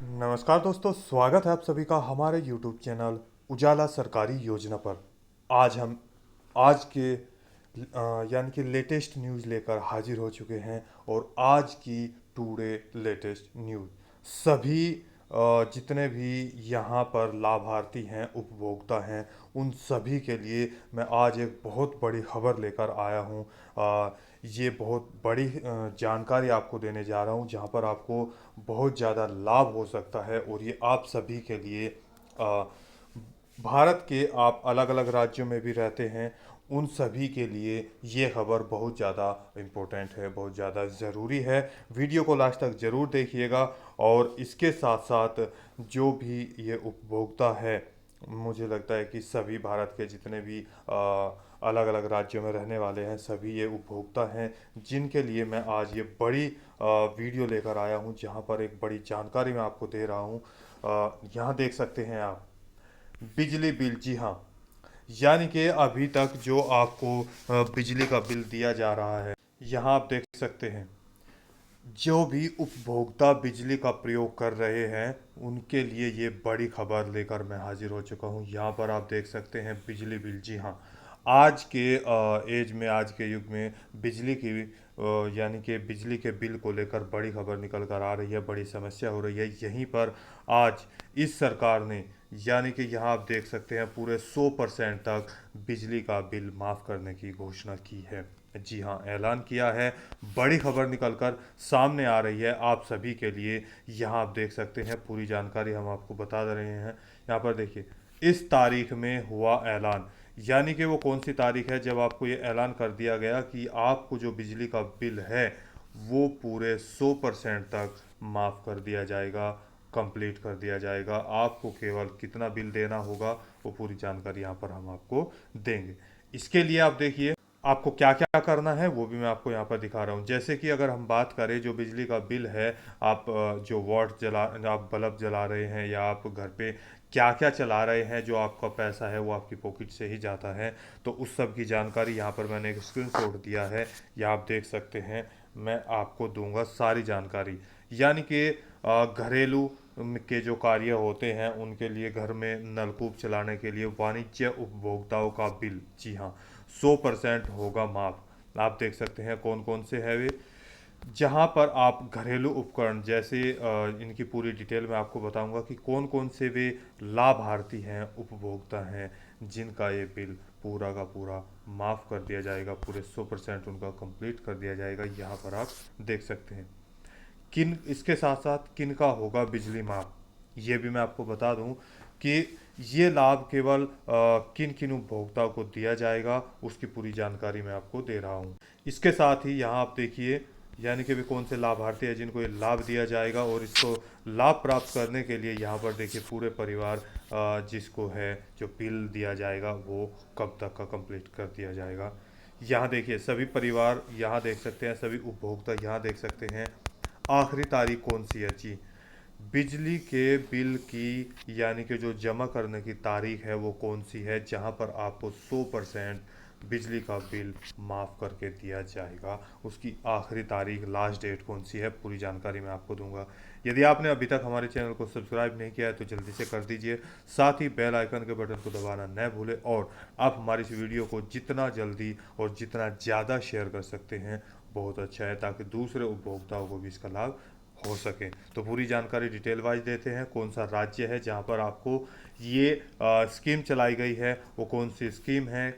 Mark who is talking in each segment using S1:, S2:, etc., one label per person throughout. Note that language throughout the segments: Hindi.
S1: नमस्कार दोस्तों, स्वागत है आप सभी का हमारे YouTube चैनल उजाला सरकारी योजना पर। आज हम आज के यानी कि लेटेस्ट न्यूज़ लेकर हाजिर हो चुके हैं। और आज की टुडे लेटेस्ट न्यूज़ सभी जितने भी यहाँ पर लाभार्थी हैं, उपभोक्ता हैं, उन सभी के लिए मैं आज एक बहुत बड़ी खबर लेकर आया हूँ। ये बहुत बड़ी जानकारी आपको देने जा रहा हूँ, जहाँ पर आपको बहुत ज़्यादा लाभ हो सकता है। और ये आप सभी के लिए अ, भारत के आप अलग अलग राज्यों में भी रहते हैं, उन सभी के लिए ये खबर बहुत ज़्यादा इम्पोर्टेंट है, बहुत ज़्यादा ज़रूरी है। वीडियो को लास्ट तक ज़रूर देखिएगा। और इसके साथ साथ जो भी ये उपभोक्ता है, मुझे लगता है कि सभी भारत के जितने भी अलग अलग राज्यों में रहने वाले हैं, सभी ये उपभोक्ता हैं, जिनके लिए मैं आज ये बड़ी वीडियो लेकर आया हूँ, जहाँ पर एक बड़ी जानकारी मैं आपको दे रहा हूँ। यहाँ देख सकते हैं आप, बिजली बिल, जी हाँ, यानी कि अभी तक जो आपको बिजली का बिल दिया जा रहा है, यहाँ आप देख सकते हैं जो भी उपभोक्ता बिजली का प्रयोग कर रहे हैं, उनके लिए ये बड़ी खबर लेकर मैं हाजिर हो चुका हूँ। यहाँ पर आप देख सकते हैं बिजली बिल, जी हाँ, आज के एज में, आज के युग में बिजली की यानी कि बिजली के बिल को लेकर बड़ी खबर निकल कर आ रही है, बड़ी समस्या हो रही है। यहीं पर आज इस सरकार ने, यानी कि यहाँ आप देख सकते हैं, पूरे 100% तक बिजली का बिल माफ़ करने की घोषणा की है। जी हाँ, ऐलान किया है। बड़ी खबर निकलकर सामने आ रही है आप सभी के लिए। यहाँ आप देख सकते हैं, पूरी जानकारी हम आपको बता दे रहे हैं। यहाँ पर देखिए, इस तारीख में हुआ ऐलान, यानी कि वो कौन सी तारीख है जब आपको ये ऐलान कर दिया गया कि आपको जो बिजली का बिल है वो पूरे 100% तक माफ़ कर दिया जाएगा, कंप्लीट कर दिया जाएगा। आपको केवल कितना बिल देना होगा, वो पूरी जानकारी यहाँ पर हम आपको देंगे। इसके लिए आप देखिए, आपको क्या क्या करना है वो भी मैं आपको यहाँ पर दिखा रहा हूँ। जैसे कि अगर हम बात करें जो बिजली का बिल है, आप जो आप बल्ब जला रहे हैं, या आप घर पे क्या क्या चला रहे हैं, जो आपका पैसा है वो आपकी पॉकेट से ही जाता है, तो उस सब की जानकारी यहाँ पर मैंने एक स्क्रीनशॉट दिया है, या आप देख सकते हैं। मैं आपको दूंगा सारी जानकारी, यानी कि घरेलू के जो कार्य होते हैं उनके लिए, घर में नलकूप चलाने के लिए, वाणिज्य उपभोक्ताओं का बिल, जी हाँ, 100% होगा माफ। आप देख सकते हैं कौन कौन से है वे, जहाँ पर आप घरेलू उपकरण जैसे इनकी पूरी डिटेल मैं आपको बताऊंगा कि कौन कौन से वे लाभार्थी हैं, उपभोक्ता हैं, जिनका ये बिल पूरा का पूरा माफ़ कर दिया जाएगा, पूरे 100% उनका कंप्लीट कर दिया जाएगा। यहाँ पर आप देख सकते हैं किन, इसके साथ साथ किन का होगा बिजली माफ, ये भी मैं आपको बता दूं कि ये लाभ केवल किन किन उपभोक्ताओं को दिया जाएगा, उसकी पूरी जानकारी मैं आपको दे रहा हूं। इसके साथ ही यहाँ आप देखिए, यानी कि भी कौन से लाभार्थी हैं जिनको ये लाभ दिया जाएगा, और इसको लाभ प्राप्त करने के लिए यहाँ पर देखिए पूरे परिवार जिसको है जो बिल दिया जाएगा वो कब तक का कंप्लीट कर दिया जाएगा। यहाँ देखिए सभी परिवार, यहाँ देख सकते हैं सभी उपभोक्ता, यहाँ देख सकते हैं आखिरी तारीख कौन सी है जी, बिजली के बिल की, यानी कि जो जमा करने की तारीख है वो कौन सी है, जहां पर आपको 100% बिजली का बिल माफ़ करके दिया जाएगा, उसकी आखिरी तारीख, लास्ट डेट कौन सी है, पूरी जानकारी मैं आपको दूंगा। यदि आपने अभी तक हमारे चैनल को सब्सक्राइब नहीं किया है तो जल्दी से कर दीजिए, साथ ही बेल आइकन के बटन को दबाना न भूलें। और आप हमारी इस वीडियो को जितना जल्दी और जितना ज़्यादा शेयर कर सकते हैं बहुत अच्छा है, ताकि दूसरे उपभोक्ताओं को भी इसका लाभ हो सके। तो पूरी जानकारी डिटेल वाइज देते हैं, कौन सा राज्य है जहां पर आपको ये स्कीम चलाई गई है, वो कौन सी स्कीम है,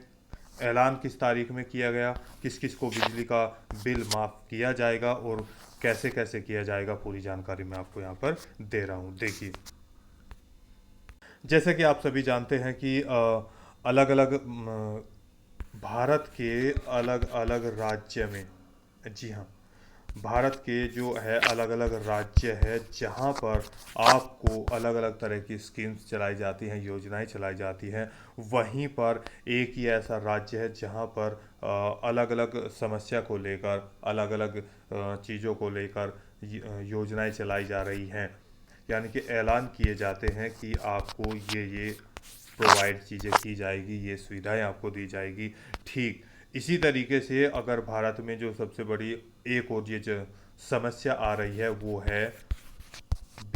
S1: ऐलान किस तारीख में किया गया, किस किस को बिजली का बिल माफ़ किया जाएगा, और कैसे कैसे किया जाएगा, पूरी जानकारी मैं आपको यहाँ पर दे रहा हूँ। देखिए, जैसे कि आप सभी जानते हैं कि अलग अलग भारत के अलग अलग राज्य में, जी हाँ, भारत के जो है अलग अलग राज्य है, जहाँ पर आपको अलग अलग तरह की स्कीम्स चलाई जाती हैं, योजनाएं चलाई जाती हैं। वहीं पर एक ही ऐसा राज्य है जहाँ पर अलग अलग समस्या को लेकर, अलग अलग चीज़ों को लेकर योजनाएं चलाई जा रही हैं, यानी कि ऐलान किए जाते हैं कि आपको ये प्रोवाइड चीज़ें की जाएगी, ये सुविधाएं आपको दी जाएगी। ठीक इसी तरीके से अगर भारत में जो सबसे बड़ी एक और ये जो समस्या आ रही है वो है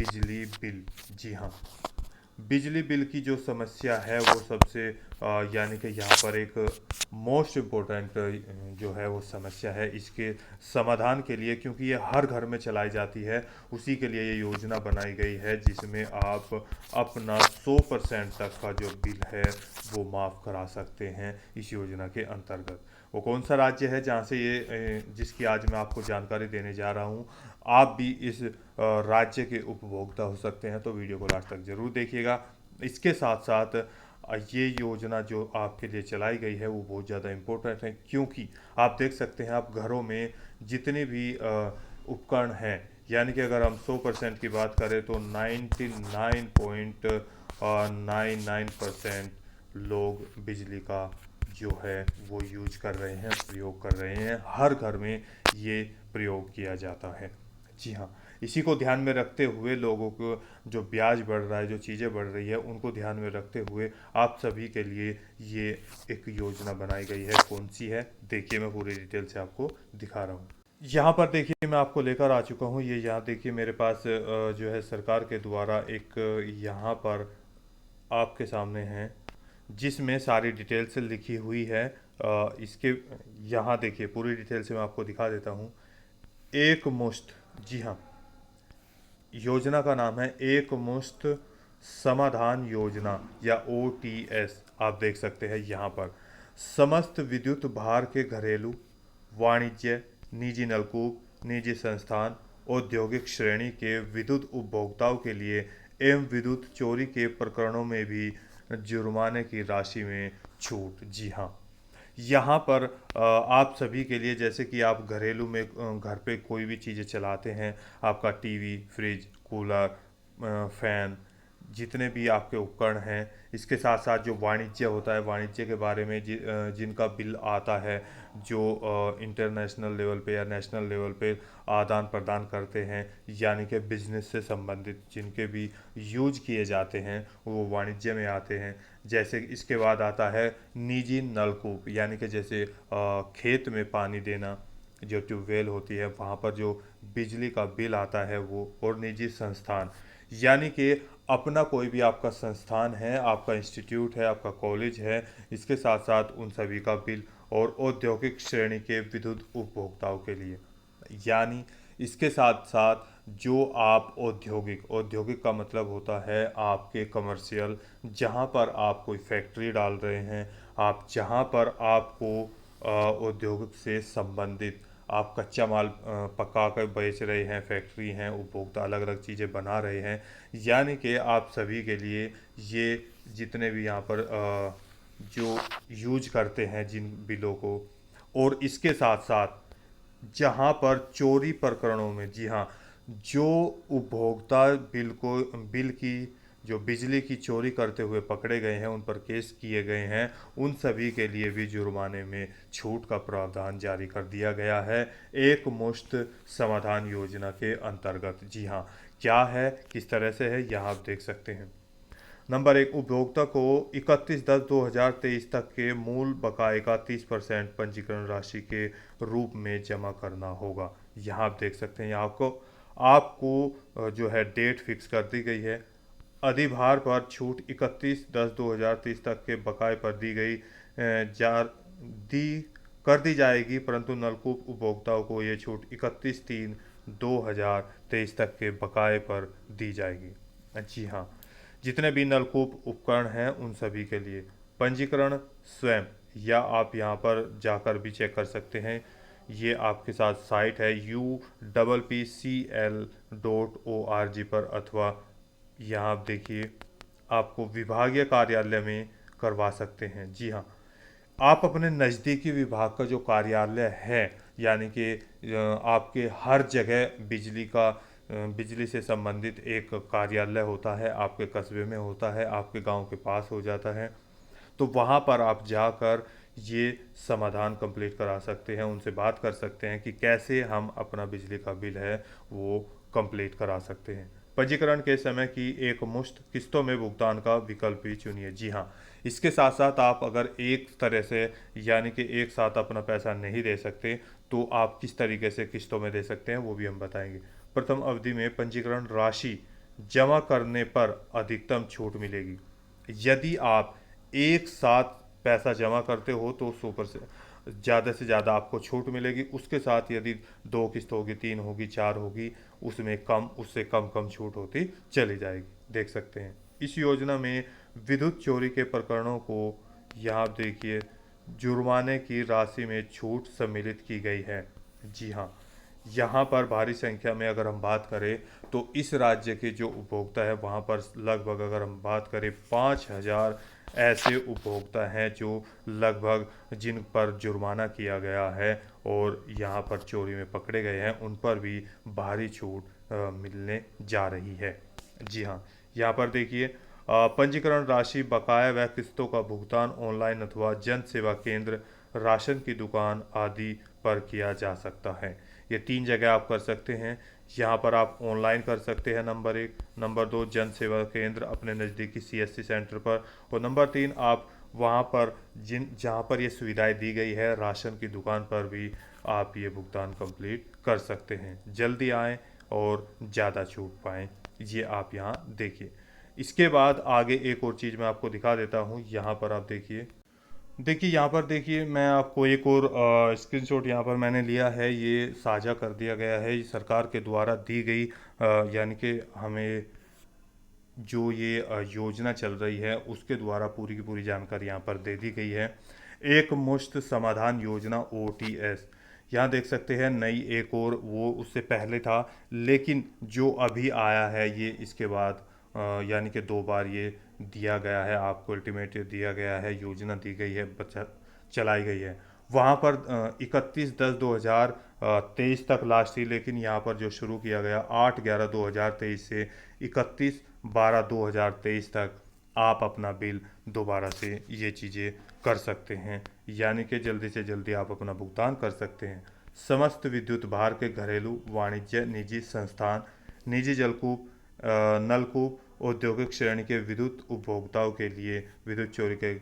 S1: बिजली बिल। जी हाँ, बिजली बिल की जो समस्या है वो सबसे यानी कि यहाँ पर एक मोस्ट इम्पोर्टेंट जो है वो समस्या है इसके समाधान के लिए, क्योंकि ये हर घर में चलाई जाती है। उसी के लिए ये योजना बनाई गई है जिसमें आप अपना 100% तक का जो बिल है वो माफ़ करा सकते हैं इस योजना के अंतर्गत। वो कौन सा राज्य है जहाँ से ये जिसकी आज मैं आपको जानकारी देने जा रहा हूँ। आप भी इस राज्य के उपभोक्ता हो सकते हैं, तो वीडियो को लास्ट तक ज़रूर देखिएगा। इसके साथ साथ ये योजना जो आपके लिए चलाई गई है वो बहुत ज़्यादा इम्पोर्टेंट है, क्योंकि आप देख सकते हैं आप घरों में जितने भी उपकरण हैं, यानी कि अगर हम 100% की बात करें तो 99.99% लोग बिजली का जो है वो यूज कर रहे हैं, प्रयोग कर रहे हैं। हर घर में ये प्रयोग किया जाता है। जी हाँ, इसी को ध्यान में रखते हुए लोगों को जो ब्याज बढ़ रहा है, जो चीज़ें बढ़ रही है, उनको ध्यान में रखते हुए आप सभी के लिए ये एक योजना बनाई गई है। कौन सी है देखिए, मैं पूरी डिटेल से आपको दिखा रहा हूँ। यहाँ पर देखिए मैं आपको लेकर आ चुका हूँ। ये यहाँ देखिए मेरे पास जो है सरकार के द्वारा एक यहाँ पर आपके सामने है जिसमें सारी डिटेल्स लिखी हुई है। इसके यहाँ देखिए पूरी डिटेल से मैं आपको दिखा देता हूँ। एक मुश्त, जी हाँ, योजना का नाम है एक मुश्त समाधान योजना या OTS। आप देख सकते हैं यहाँ पर समस्त विद्युत भार के घरेलू, वाणिज्य, निजी नलकूप, निजी संस्थान, औद्योगिक श्रेणी के विद्युत उपभोक्ताओं के लिए एवं विद्युत चोरी के प्रकरणों में भी जुर्माने की राशि में छूट। जी हाँ, यहाँ पर आप सभी के लिए, जैसे कि आप घरेलू में घर पे कोई भी चीज़ें चलाते हैं, आपका टीवी, फ्रिज, कूलर, फैन, जितने भी आपके उपकरण हैं, इसके साथ साथ जो वाणिज्य होता है, वाणिज्य के बारे में जिनका बिल आता है, जो इंटरनेशनल लेवल पे या नेशनल लेवल पे आदान प्रदान करते हैं, यानी कि बिजनेस से संबंधित जिनके भी यूज किए जाते हैं वो वाणिज्य में आते हैं। जैसे इसके बाद आता है निजी नलकूप, यानी कि जैसे खेत में पानी देना, जो ट्यूबवेल होती है वहाँ पर जो बिजली का बिल आता है वो। और निजी संस्थान, यानी कि अपना कोई भी आपका संस्थान है, आपका इंस्टीट्यूट है, आपका कॉलेज है, इसके साथ साथ उन सभी का बिल। और औद्योगिक श्रेणी के विद्युत उपभोक्ताओं के लिए, यानी इसके साथ साथ जो आप औद्योगिक, औद्योगिक का मतलब होता है आपके कमर्शियल, जहाँ पर आप कोई फैक्ट्री डाल रहे हैं, आप जहाँ पर आपको औद्योगिक से संबंधित आप कच्चा माल पका कर बेच रहे हैं, फैक्ट्री हैं, उपभोक्ता अलग अलग चीज़ें बना रहे हैं, यानी कि आप सभी के लिए ये जितने भी यहाँ पर जो यूज करते हैं जिन बिलों को। और इसके साथ साथ जहाँ पर चोरी प्रकरणों में, जी हाँ, जो उपभोक्ता बिल की जो बिजली की चोरी करते हुए पकड़े गए हैं, उन पर केस किए गए हैं, उन सभी के लिए भी जुर्माने में छूट का प्रावधान जारी कर दिया गया है एक मुश्त समाधान योजना के अंतर्गत। जी हाँ, क्या है, किस तरह से है, यहाँ आप देख सकते हैं। नंबर एक, उपभोक्ता को 31/10/2023 तक के मूल बकाए का 30% पंजीकरण राशि के रूप में जमा करना होगा। यहाँ आप देख सकते हैं, आपको आपको जो है डेट फिक्स कर दी गई है। अधिभार पर छूट 31/10/2023 तक के बकाए पर दी गई जा दी कर दी जाएगी, परंतु नलकूप उपभोक्ताओं को ये छूट 31/3/2023 तक के बकाए पर दी जाएगी। जी हाँ, जितने भी नलकूप उपकरण हैं उन सभी के लिए पंजीकरण स्वयं, या आप यहाँ पर जाकर भी चेक कर सकते हैं। ये आपके साथ साइट है UPPCL.org पर, अथवा यहाँ आप देखिए आपको विभागीय कार्यालय में करवा सकते हैं। जी हाँ, आप अपने नज़दीकी विभाग का जो कार्यालय है, यानी कि आपके हर जगह बिजली से संबंधित एक कार्यालय होता है, आपके कस्बे में होता है, आपके गांव के पास हो जाता है, तो वहाँ पर आप जाकर ये समाधान कंप्लीट करा सकते हैं, उनसे बात कर सकते हैं कि कैसे हम अपना बिजली का बिल है वो कंप्लीट करा सकते हैं। पंजीकरण के समय की एक मुश्त किस्तों में भुगतान का विकल्प भी चुनिए। जी हाँ, इसके साथ साथ आप अगर एक तरह से, यानी कि एक साथ अपना पैसा नहीं दे सकते, तो आप किस तरीके से किस्तों में दे सकते हैं वो भी हम बताएंगे। प्रथम अवधि में पंजीकरण राशि जमा करने पर अधिकतम छूट मिलेगी। यदि आप एक साथ पैसा जमा करते हो तो 100% से ज़्यादा आपको छूट मिलेगी। उसके साथ यदि 2 किस्त होगी, 3 होगी, 4 होगी, उसमें कम, उससे कम कम छूट होती चली जाएगी। देख सकते हैं इस योजना में विद्युत चोरी के प्रकरणों को, यहाँ आप देखिए, जुर्माने की राशि में छूट सम्मिलित की गई है। जी हाँ, यहाँ पर भारी संख्या में अगर हम बात करें तो इस राज्य के जो उपभोक्ता है वहाँ पर लगभग, अगर हम बात करें, 5,000 ऐसे उपभोक्ता हैं जो लगभग, जिन पर जुर्माना किया गया है और यहाँ पर चोरी में पकड़े गए हैं, उन पर भी भारी छूट मिलने जा रही है। जी हाँ, यहाँ पर देखिए, पंजीकरण राशि, बकाया व किस्तों का भुगतान ऑनलाइन अथवा जन सेवा केंद्र, राशन की दुकान आदि पर किया जा सकता है। ये 3 जगह आप कर सकते हैं। यहाँ पर आप ऑनलाइन कर सकते हैं, नंबर 1। नंबर 2, जन सेवा केंद्र अपने नज़दीकी CSC सेंटर पर। और नंबर 3, आप वहाँ पर जहाँ पर ये सुविधाएं दी गई है, राशन की दुकान पर भी आप ये भुगतान कंप्लीट कर सकते हैं। जल्दी आएँ और ज़्यादा छूट पाएँ, ये आप यहाँ देखिए। इसके बाद आगे एक और चीज़ मैं आपको दिखा देता हूँ। यहाँ पर आप देखिए, यहाँ पर देखिए, मैं आपको एक और स्क्रीनशॉट यहाँ पर मैंने लिया है, ये साझा कर दिया गया है। ये सरकार के द्वारा दी गई, यानी कि हमें जो ये योजना चल रही है उसके द्वारा पूरी की पूरी जानकारी यहाँ पर दे दी गई है। एक मुश्त समाधान योजना, OTS, यहाँ देख सकते हैं, नई एक और, वो उससे पहले था, लेकिन जो अभी आया है ये इसके बाद, यानी कि 2 बार ये दिया गया है आपको, अल्टीमेट दिया गया है, योजना दी गई है, बच्चा चलाई गई है। वहाँ पर 31/10/2023 तक लास्ट थी, लेकिन यहाँ पर जो शुरू किया गया 8/11/2023 से 31/12/2023 तक आप अपना बिल दोबारा से ये चीज़ें कर सकते हैं, यानी कि जल्दी से जल्दी आप अपना भुगतान कर सकते हैं। समस्त विद्युत भार के घरेलू, वाणिज्य, निजी संस्थान, निजी जलकूप, नलकूप, औद्योगिक श्रेणी के विद्युत उपभोक्ताओं के लिए विद्युत चोरी के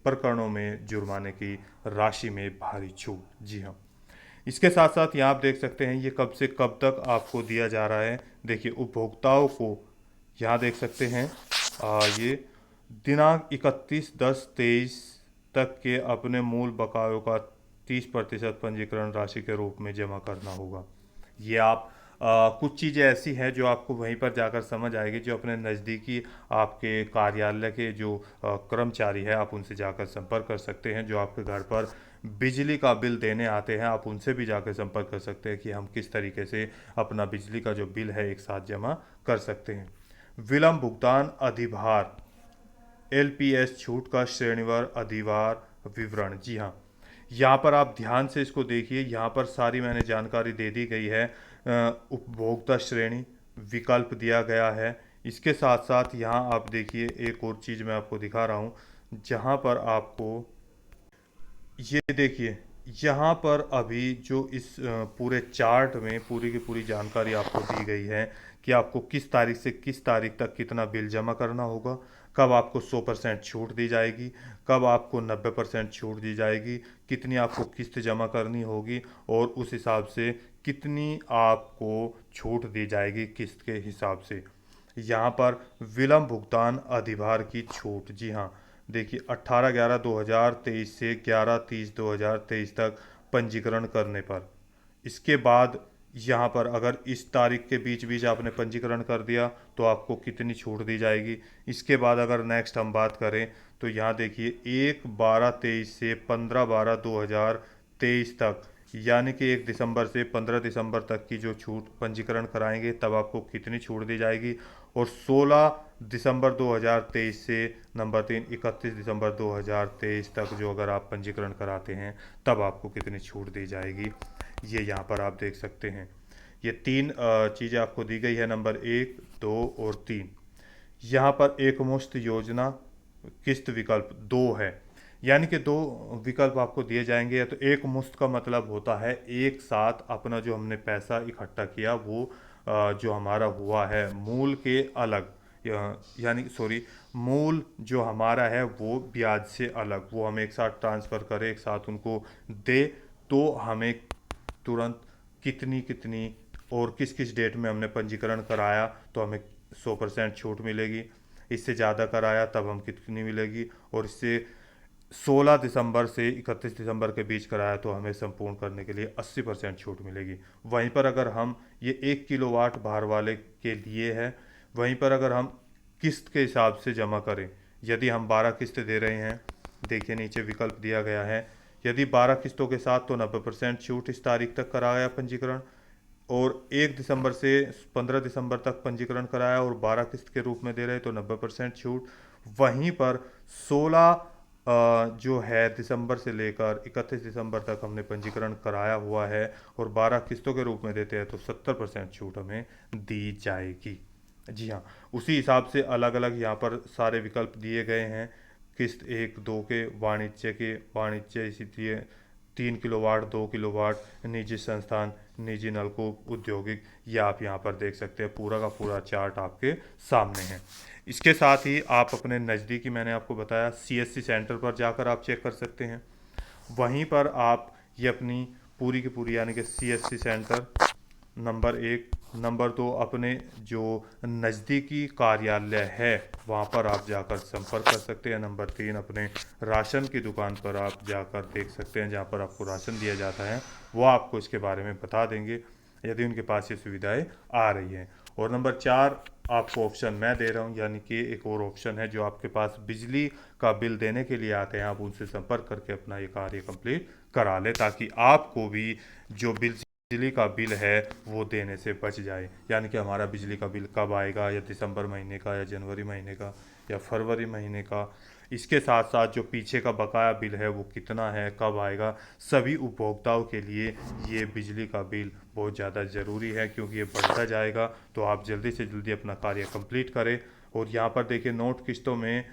S1: प्रकरणों में जुर्माने की राशि में भारी छूट। जी हाँ, इसके साथ साथ यहाँ आप देख सकते हैं ये कब से कब तक आपको दिया जा रहा है। देखिए, उपभोक्ताओं को यहाँ देख सकते हैं, ये दिनांक 31/10/23 तक के अपने मूल बकायों का 30% पंजीकरण राशि के रूप में जमा करना होगा। ये आप, कुछ चीज़ें ऐसी हैं जो आपको वहीं पर जाकर समझ आएगी, जो अपने नज़दीकी आपके कार्यालय के जो कर्मचारी है, आप उनसे जाकर संपर्क कर सकते हैं। जो आपके घर पर बिजली का बिल देने आते हैं, आप उनसे भी जाकर संपर्क कर सकते हैं कि हम किस तरीके से अपना बिजली का जो बिल है एक साथ जमा कर सकते हैं। विलंब भुगतान अधिभार, LPS छूट का श्रेणीवार अधिभार विवरण। जी हाँ, यहाँ पर आप ध्यान से इसको देखिए, यहाँ पर सारी मैंने जानकारी दे दी गई है। उपभोक्ता श्रेणी विकल्प दिया गया है। इसके साथ साथ यहाँ आप देखिए, एक और चीज़ मैं आपको दिखा रहा हूँ, जहाँ पर आपको ये देखिए, यहाँ पर अभी जो इस पूरे चार्ट में पूरी की पूरी जानकारी आपको दी गई है कि आपको किस तारीख से किस तारीख तक कितना बिल जमा करना होगा, कब आपको 100% छूट दी जाएगी, कब आपको 90% छूट दी जाएगी, कितनी आपको किस्त जमा करनी होगी, और उस हिसाब से कितनी आपको छूट दी जाएगी किस्त के हिसाब से। यहाँ पर विलंब भुगतान अधिभार की छूट। जी हाँ, देखिए, 18/11/2023 से 11/30/2023 तक पंजीकरण करने पर। इसके बाद यहाँ पर अगर इस तारीख के बीच बीच आपने पंजीकरण कर दिया तो आपको कितनी छूट दी जाएगी। इसके बाद अगर नेक्स्ट हम बात करें तो यहाँ देखिए, 1/12/23 से 15/12/2023 तक, यानी कि 1 दिसंबर से 15 दिसंबर तक की जो छूट पंजीकरण कराएंगे तब आपको कितनी छूट दी जाएगी। और 16 दिसंबर 2023 से नंबर 3, 31 दिसंबर 2023 तक जो अगर आप पंजीकरण कराते हैं तब आपको कितनी छूट दी जाएगी, ये यहाँ पर आप देख सकते हैं। ये 3 चीज़ें आपको दी गई है, नंबर 1, 2 और 3। यहाँ पर एक मुश्त योजना किस्त विकल्प 2 है, यानी कि 2 विकल्प आपको दिए जाएंगे। तो एक मुश्त का मतलब होता है एक साथ अपना जो हमने पैसा इकट्ठा किया वो, जो हमारा हुआ है मूल के अलग, यानी सॉरी, मूल जो हमारा है वो ब्याज से अलग, वो हम एक साथ ट्रांसफ़र करें, एक साथ उनको दे, तो हमें तुरंत कितनी कितनी और किस किस डेट में हमने पंजीकरण कराया तो हमें 100% छूट मिलेगी। इससे ज़्यादा कराया तब हम कितनी मिलेगी, और इससे 16 दिसंबर से 31 दिसंबर के बीच कराया तो हमें संपूर्ण करने के लिए 80% छूट मिलेगी। वहीं पर अगर हम ये 1 किलोवाट भार वाले के लिए है, वहीं पर अगर हम किस्त के हिसाब से जमा करें, यदि हम 12 किस्त दे रहे हैं, देखिए नीचे विकल्प दिया गया है, यदि 12 किस्तों के साथ तो 90% छूट इस तारीख तक कराया पंजीकरण, और 1 दिसंबर से 15 दिसंबर तक पंजीकरण कराया और 12 किस्त के रूप में दे रहे तो 90% छूट। वहीं पर 16 जो है दिसंबर से लेकर 31 दिसंबर तक हमने पंजीकरण कराया हुआ है और 12 किस्तों के रूप में देते हैं तो 70% छूट हमें दी जाएगी। जी हाँ, उसी हिसाब से अलग अलग यहाँ पर सारे विकल्प दिए गए हैं। किस्त 1, 2 के, वाणिज्य इसलिए 3 किलोवाट, 2 किलोवाट, निजी संस्थान, निजी नलकूप, औद्योगिक, ये आप यहाँ पर देख सकते हैं। पूरा का पूरा चार्ट आपके सामने है। इसके साथ ही आप अपने नज़दीकी, मैंने आपको बताया, CSC सेंटर पर जाकर आप चेक कर सकते हैं। वहीं पर आप ये अपनी पूरी की पूरी यानी कि CSC सेंटर नंबर 1, नंबर 2 अपने जो नज़दीकी कार्यालय है वहाँ पर आप जाकर संपर्क कर सकते हैं। नंबर 3 अपने राशन की दुकान पर आप जाकर देख सकते हैं, जहाँ पर आपको राशन दिया जाता है वो आपको इसके बारे में बता देंगे यदि उनके पास ये सुविधाएं आ रही हैं। और नंबर 4 आपको ऑप्शन मैं दे रहा हूँ, यानी कि एक और ऑप्शन है, जो आपके पास बिजली का बिल देने के लिए आते हैं, आप उनसे संपर्क करके अपना ये कार्य कंप्लीट करा लें, ताकि आपको भी जो बिजली का बिल है वो देने से बच जाए। यानी कि हमारा बिजली का बिल कब आएगा, या दिसंबर महीने का, या जनवरी महीने का, या फरवरी महीने का, इसके साथ साथ जो पीछे का बकाया बिल है वो कितना है, कब आएगा, सभी उपभोक्ताओं के लिए ये बिजली का बिल बहुत ज़्यादा ज़रूरी है, क्योंकि ये बढ़ता जाएगा। तो आप जल्दी से जल्दी अपना कार्य कंप्लीट करें। और यहाँ पर देखिए, नोट किस्तों में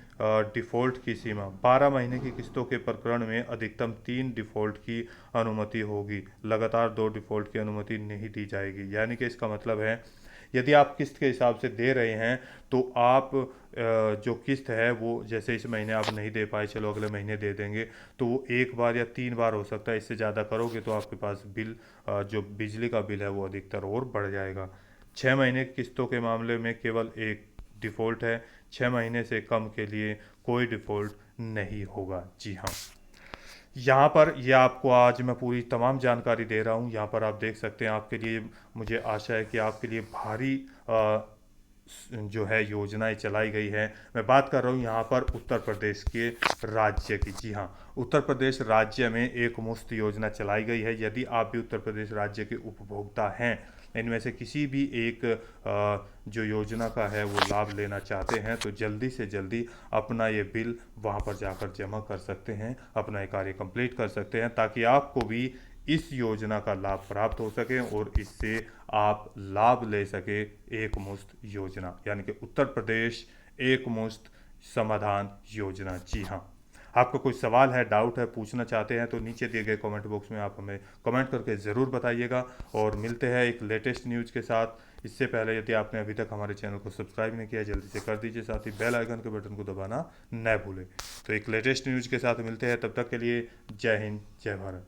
S1: डिफ़ॉल्ट की सीमा 12 महीने की किस्तों के प्रकरण में अधिकतम 3 डिफ़ॉल्ट की अनुमति होगी, लगातार 2 डिफ़ॉल्ट की अनुमति नहीं दी जाएगी। यानी कि इसका मतलब है, यदि आप किस्त के हिसाब से दे रहे हैं तो आप जो किस्त है वो, जैसे इस महीने आप नहीं दे पाए, चलो अगले महीने दे देंगे, तो वो 1 बार या 3 बार हो सकता है। इससे ज़्यादा करोगे तो आपके पास बिल, जो बिजली का बिल है वो अधिकतर और बढ़ जाएगा। 6 महीने की किस्तों के मामले में केवल एक डिफ़ॉल्ट है, 6 महीने से कम के लिए कोई डिफ़ॉल्ट नहीं होगा। जी हाँ, यहाँ पर ये आपको आज मैं पूरी तमाम जानकारी दे रहा हूँ। यहाँ पर आप देख सकते हैं, आपके लिए, मुझे आशा है कि आपके लिए भारी जो है योजनाएं चलाई गई है। मैं बात कर रहा हूँ यहाँ पर उत्तर प्रदेश के राज्य की। जी हाँ, उत्तर प्रदेश राज्य में एक मुफ्त योजना चलाई गई है। यदि आप भी उत्तर प्रदेश राज्य के उपभोक्ता हैं, इनमें से किसी भी एक जो योजना का है वो लाभ लेना चाहते हैं, तो जल्दी से जल्दी अपना ये बिल वहाँ पर जाकर जमा कर सकते हैं, अपना ये कार्य कंप्लीट कर सकते हैं, ताकि आपको भी इस योजना का लाभ प्राप्त हो सके और इससे आप लाभ ले सके। एक मुश्त योजना, यानी कि उत्तर प्रदेश एक मुश्त समाधान योजना। जी हाँ, आपका कोई सवाल है, डाउट है, पूछना चाहते हैं, तो नीचे दिए गए कमेंट बॉक्स में आप हमें कमेंट करके ज़रूर बताइएगा। और मिलते हैं एक लेटेस्ट न्यूज़ के साथ। इससे पहले यदि आपने अभी तक हमारे चैनल को सब्सक्राइब नहीं किया, जल्दी से कर दीजिए, साथ ही बेल आइकन के बटन को दबाना न भूलें। तो एक लेटेस्ट न्यूज़ के साथ मिलते हैं, तब तक के लिए जय हिंद, जय भारत।